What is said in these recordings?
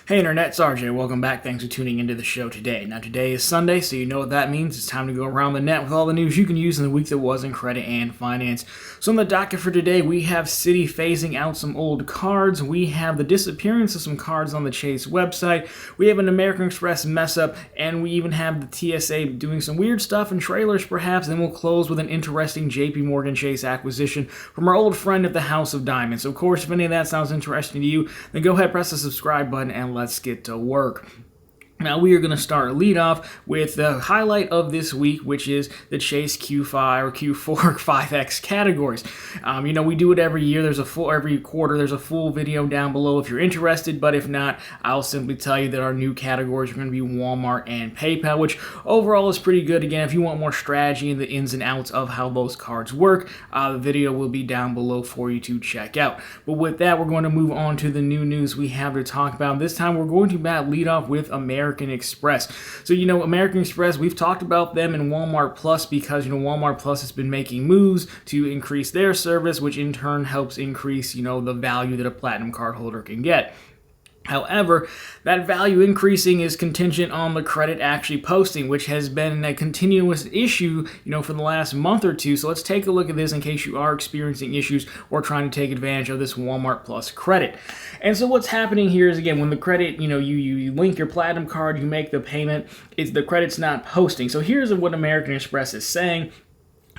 Hey Internet, it's RJ. Welcome back. Thanks for tuning into the show today. Now today is Sunday, so you know what that means. It's time to go around the net with all the news you can use in the week that was in credit and finance. So on the docket for today, we have Citi phasing out some old cards. We have the disappearance of some cards on the Chase website. We have an American Express mess up, and we even have the TSA doing some weird stuff in trailers perhaps. Then we'll close with an interesting JP Morgan Chase acquisition from our old friend at the House of Diamonds. So of course, if any of that sounds interesting to you, then go ahead, press the subscribe button, and let's get to work. Now we are going to start lead off with the highlight of this week, which is the Chase Q5 or Q4 5X categories. We do it every year. Every quarter. There's a full video down below if you're interested. But if not, I'll simply tell you that our new categories are going to be Walmart and PayPal, which overall is pretty good. Again, if you want more strategy and the ins and outs of how those cards work, the video will be down below for you to check out. But with that, we're going to move on to the new news we have to talk about. This time, we're going to lead off with American Express. So, American Express, we've talked about them in Walmart Plus because, Walmart Plus has been making moves to increase their service, which in turn helps increase, the value that a Platinum card holder can get. However, that value increasing is contingent on the credit actually posting, which has been a continuous issue, for the last month or two. So let's take a look at this in case you are experiencing issues or trying to take advantage of this Walmart Plus credit. And so what's happening here is, again, when the credit, you link your Platinum card, you make the payment, the credit's not posting. So here's what American Express is saying.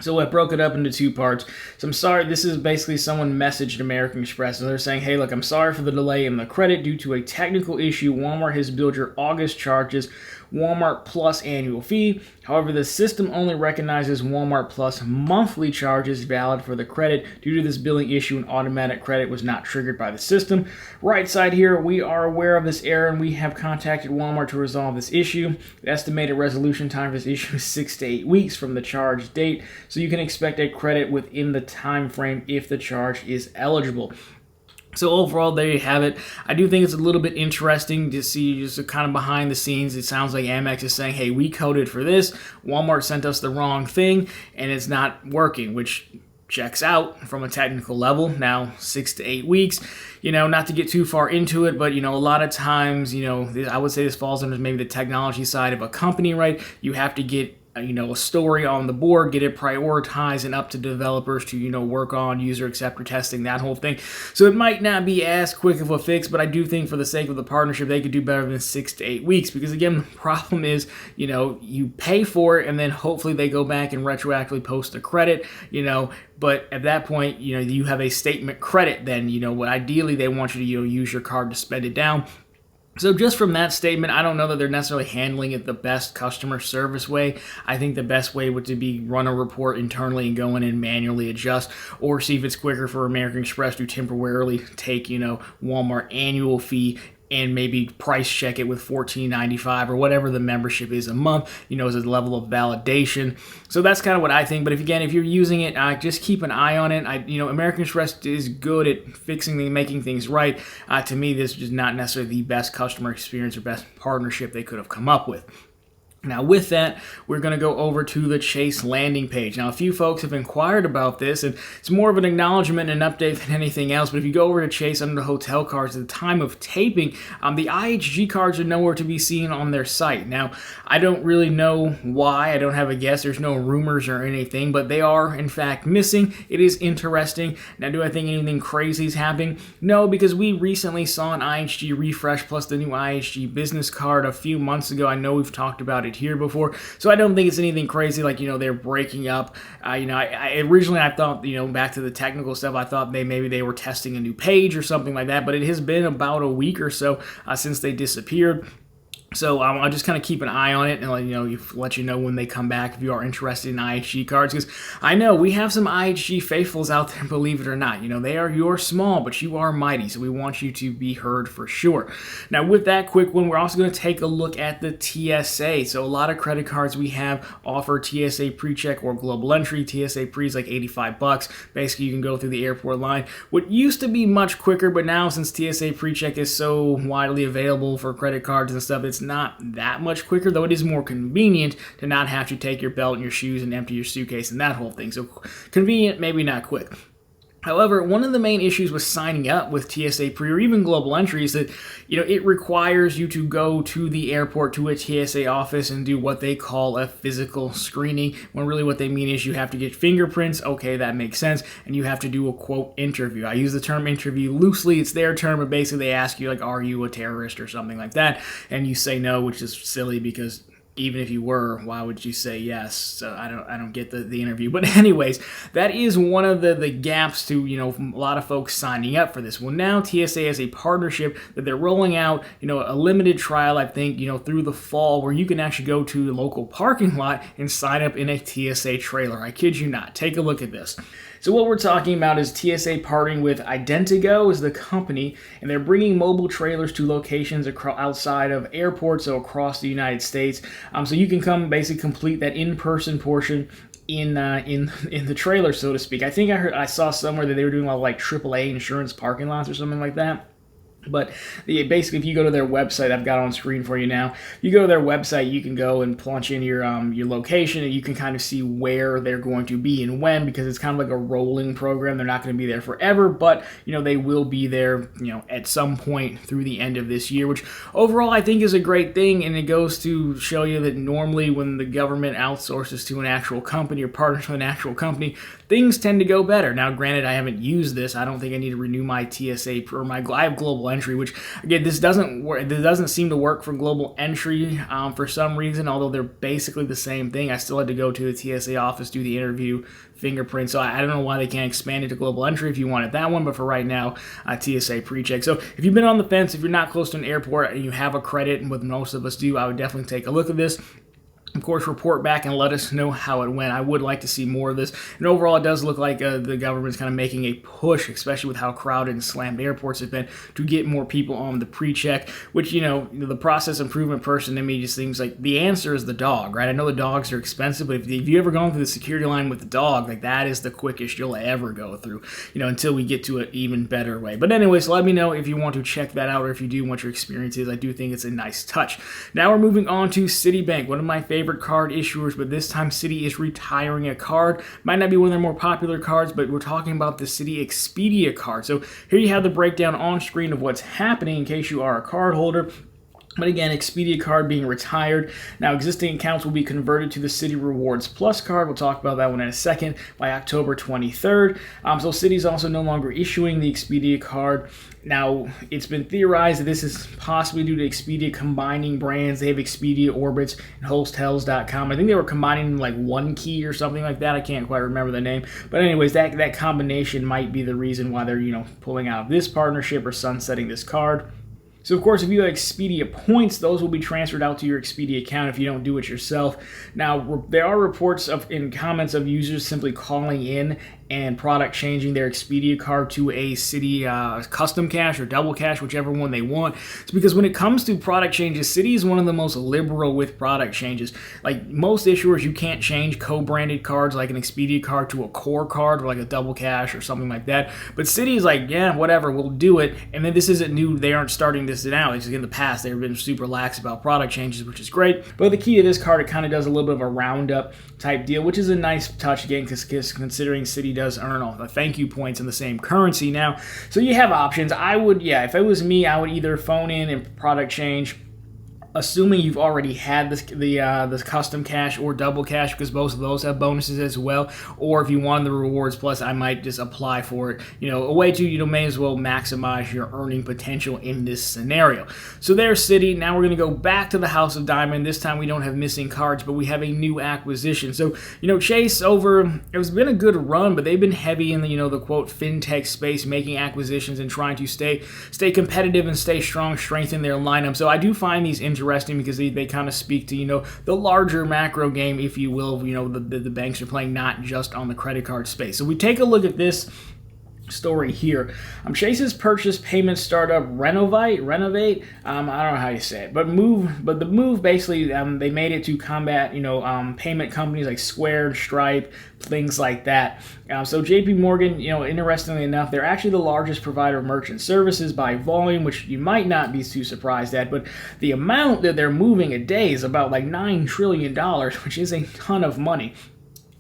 So I broke it up into two parts. So I'm sorry, this is basically someone messaged American Express, and they're saying, hey, look, I'm sorry for the delay in the credit due to a technical issue. Walmart has billed your August charges, Walmart Plus annual fee. However, the system only recognizes Walmart Plus monthly charges valid for the credit. Due to this billing issue, an automatic credit was not triggered by the system. Right side here, we are aware of this error, and we have contacted Walmart to resolve this issue. The estimated resolution time for this issue is 6 to 8 weeks from the charge date, so you can expect a credit within the time frame if the charge is eligible. So overall, there you have it. I do think it's a little bit interesting to see just kind of behind the scenes. It sounds like Amex is saying, hey, we coded for this. Walmart sent us the wrong thing, and it's not working, which checks out from a technical level. Now, 6 to 8 weeks, not to get too far into it, but, a lot of times, I would say this falls under maybe the technology side of a company, right? You have to get a story on the board, get it prioritized and up to developers to, work on user acceptor testing, that whole thing. So it might not be as quick of a fix, but I do think for the sake of the partnership, they could do better than 6 to 8 weeks because, again, the problem is, you pay for it and then hopefully they go back and retroactively post a credit, but at that point, you have a statement credit then, what ideally they want you to, use your card to spend it down. So just from that statement, I don't know that they're necessarily handling it the best customer service way. I think the best way would to be run a report internally and go in and manually adjust, or see if it's quicker for American Express to temporarily take, Walmart annual fee and maybe price check it with $14.95 or whatever the membership is a month, as a level of validation. So that's kind of what I think. But if you're using it, just keep an eye on it. American Express is good at fixing and making things right. To me, this is not necessarily the best customer experience or best partnership they could have come up with. Now with that, we're going to go over to the Chase landing page. Now a few folks have inquired about this, and it's more of an acknowledgement and an update than anything else, but if you go over to Chase under the hotel cards at the time of taping, the IHG cards are nowhere to be seen on their site. Now, I don't really know why. I don't have a guess. There's no rumors or anything, but they are in fact missing. It is interesting. Now, do I think anything crazy is happening? No, because we recently saw an IHG refresh plus the new IHG business card a few months ago. I know we've talked about it here before, so I don't think it's anything crazy like they're breaking up. I originally thought back to the technical stuff, I thought maybe they were testing a new page or something like that, but it has been about a week or so since they disappeared. So I'll just kind of keep an eye on it and let you know when they come back if you are interested in IHG cards, because I know we have some IHG faithfuls out there, believe it or not. You're small, but you are mighty, so we want you to be heard for sure. Now with that quick one, we're also going to take a look at the TSA. So a lot of credit cards we have offer TSA pre-check or global entry. TSA pre is like $85. Basically, you can go through the airport line. What used to be much quicker, but now since TSA pre-check is so widely available for credit cards and stuff, it's not that much quicker, though it is more convenient to not have to take your belt and your shoes and empty your suitcase and that whole thing. So convenient, maybe not quick. However, one of the main issues with signing up with TSA Pre or even Global Entry is that, it requires you to go to the airport, to a TSA office, and do what they call a physical screening, when really what they mean is you have to get fingerprints. Okay, that makes sense. And you have to do a, quote, interview. I use the term interview loosely. It's their term, but basically they ask you, like, are you a terrorist or something like that? And you say no, which is silly because even if you were, why would you say yes? So I don't get the interview. But anyways, that is one of the gaps to, a lot of folks signing up for this. Well, now TSA has a partnership that they're rolling out, a limited trial, I think, through the fall, where you can actually go to the local parking lot and sign up in a TSA trailer. I kid you not. Take a look at this. So what we're talking about is TSA partnering with Identigo is the company, and they're bringing mobile trailers to locations outside of airports, so across the United States. So you can come basically complete that in-person portion in the trailer, so to speak. I think I saw somewhere that they were doing a lot of like AAA insurance parking lots or something like that. But basically, if you go to their website, I've got it on screen for you now. If you go to their website, you can go and plunge in your location, and you can kind of see where they're going to be and when, because it's kind of like a rolling program. They're not going to be there forever, but they will be there, at some point through the end of this year, which overall I think is a great thing. And it goes to show you that normally when the government outsources to an actual company or partners with an actual company, things tend to go better. Now, granted, I haven't used this. I don't think I need to renew my TSA or I have Global Entry, which again, this doesn't work. This doesn't seem to work for Global Entry for some reason. Although they're basically the same thing, I still had to go to the TSA office, do the interview, fingerprint. So I don't know why they can't expand it to Global Entry if you wanted that one. But for right now, TSA PreCheck. So if you've been on the fence, if you're not close to an airport and you have a credit, and what most of us do, I would definitely take a look at this. Of course, report back and let us know how it went. I would like to see more of this. And overall, it does look like the government's kind of making a push, especially with how crowded and slammed airports have been, to get more people on the pre-check, which, the process improvement person to me just seems like the answer is the dog, right? I know the dogs are expensive, but if you ever gone through the security line with the dog, like that is the quickest you'll ever go through, until we get to an even better way. But anyways, let me know if you want to check that out or if you do, what your experience is. I do think it's a nice touch. Now we're moving on to Citibank, one of my favorite card issuers, but this time Citi is retiring a card. Might not be one of their more popular cards, but we're talking about the Citi Expedia card. So here you have the breakdown on screen of what's happening in case you are a card holder. But again, Expedia card being retired. Now, existing accounts will be converted to the Citi Rewards Plus card. We'll talk about that one in a second, by October 23rd. So Citi is also no longer issuing the Expedia card. Now, it's been theorized that this is possibly due to Expedia combining brands. They have Expedia, Orbitz, and Hotels.com. I think they were combining like one key or something like that. I can't quite remember the name. But anyways, that combination might be the reason why they're, pulling out of this partnership or sunsetting this card. So, of course, if you have Expedia points, those will be transferred out to your Expedia account if you don't do it yourself. Now, there are reports in comments of users simply calling in and product changing their Expedia card to a Citi custom cash or double cash, whichever one they want. It's because when it comes to product changes, Citi is one of the most liberal with product changes. Like most issuers, you can't change co-branded cards like an Expedia card to a core card or like a double cash or something like that. But Citi is like, yeah, whatever, we'll do it. And then this isn't new. They aren't starting this now. Like in the past, they've been super lax about product changes, which is great. But the key to this card, it kind of does a little bit of a roundup type deal, which is a nice touch again, because considering Citi does earn a thank you points in the same currency now. So you have options. If it was me, I would either phone in and product change, assuming you've already had this custom cash or double cash, because both of those have bonuses as well. Or if you want the rewards plus, I might just apply for it. A way to may as well maximize your earning potential in this scenario. So there's Citi. Now we're going to go back to the House of Diamond. This time we don't have missing cards, but we have a new acquisition. So Chase it's been a good run, but they've been heavy in the quote fintech space, making acquisitions and trying to stay competitive and stay strong, strengthen their lineup. So I do find these interesting because they kind of speak to the larger macro game, if you will. The banks are playing not just on the credit card space. So we take a look at this. story here. Chase's purchase payment startup Renovate. I don't know how you say it, but the move basically they made it to combat payment companies like Square, Stripe, things like that. So JP Morgan, interestingly enough, they're actually the largest provider of merchant services by volume, which you might not be too surprised at, but the amount that they're moving a day is about like $9 trillion, which is a ton of money.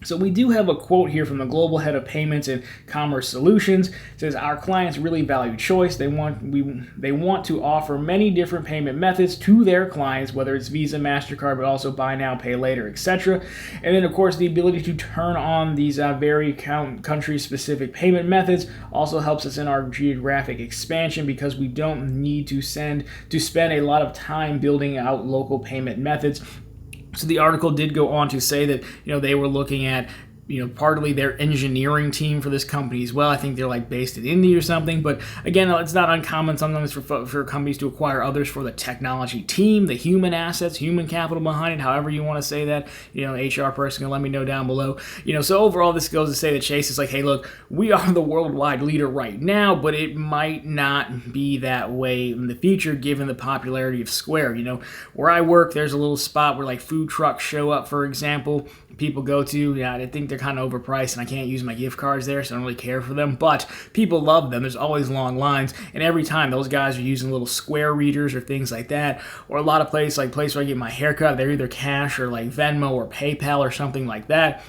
So we do have a quote here from the global head of payments and commerce solutions. It says, our clients really value choice. They want to offer many different payment methods to their clients, whether it's Visa, MasterCard, but also buy now, pay later, etc. And then, of course, the ability to turn on these very country-specific payment methods also helps us in our geographic expansion because we don't need to spend a lot of time building out local payment methods. So the article did go on to say that they were looking at partly their engineering team for this company as well. I think they're like based in India or something. But again, it's not uncommon sometimes for companies to acquire others for the technology team, the human assets, human capital behind it, however you want to say that. HR person can let me know down below. So overall, this goes to say that Chase is like, hey, look, we are the worldwide leader right now, but it might not be that way in the future given the popularity of Square. Where I work, there's a little spot where like food trucks show up, for example. People go to, I think they're kind of overpriced and I can't use my gift cards there, so I don't really care for them, but people love them. There's always long lines, and every time those guys are using little Square readers or things like that, or a lot of places where I get my haircut, they're either cash or like Venmo or PayPal or something like that.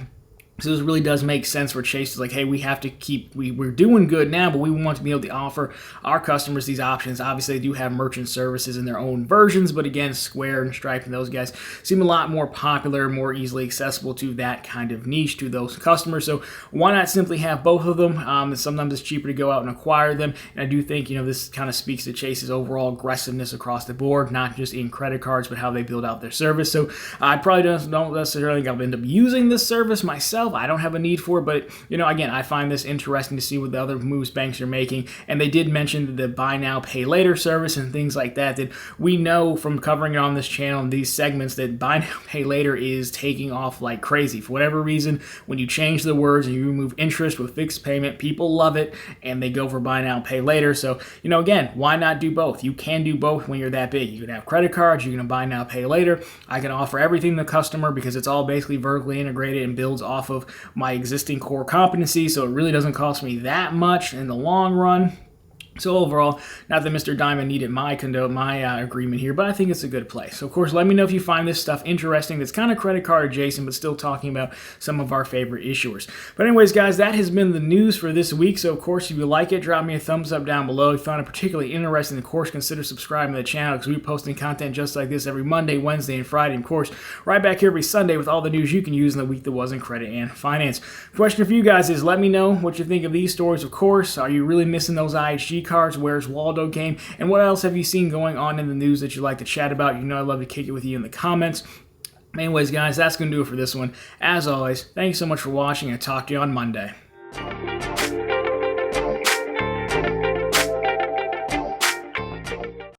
So this really does make sense where Chase is like, hey, we have to we're doing good now, but we want to be able to offer our customers these options. Obviously, they do have merchant services in their own versions, but again, Square and Stripe and those guys seem a lot more popular, more easily accessible to that kind of niche, to those customers. So why not simply have both of them? Sometimes it's cheaper to go out and acquire them, and I do think, this kind of speaks to Chase's overall aggressiveness across the board, not just in credit cards, but how they build out their service. So I probably don't necessarily think I'll end up using this service myself. I don't have a need for it, but again, I find this interesting to see what the other moves banks are making. And they did mention the buy now, pay later service and things like that we know from covering it on this channel and these segments that buy now, pay later is taking off like crazy. For whatever reason, when you change the words and you remove interest with fixed payment, people love it and they go for buy now, pay later. So, again, why not do both? You can do both when you're that big. You can have credit cards, you can buy now, pay later. I can offer everything to the customer because it's all basically vertically integrated and builds off of my existing core competency, so it really doesn't cost me that much in the long run. So overall, not that Mr. Diamond needed my agreement here, but I think it's a good play. So of course, let me know if you find this stuff interesting. That's kind of credit card adjacent, but still talking about some of our favorite issuers. But anyways, guys, that has been the news for this week. So of course, if you like it, drop me a thumbs up down below. If you found it particularly interesting, of course, consider subscribing to the channel because we're posting content just like this every Monday, Wednesday, and Friday. And of course, right back here every Sunday with all the news you can use in the week that was in credit and finance. Question for you guys is, let me know what you think of these stories. Of course, are you really missing those IHG cards? Where's Waldo game? And what else have you seen going on in the news that you'd like to chat about? I love to kick it with you in the comments. Anyways, guys, that's going to do it for this one. As always, thanks so much for watching. I'll talk to you on Monday.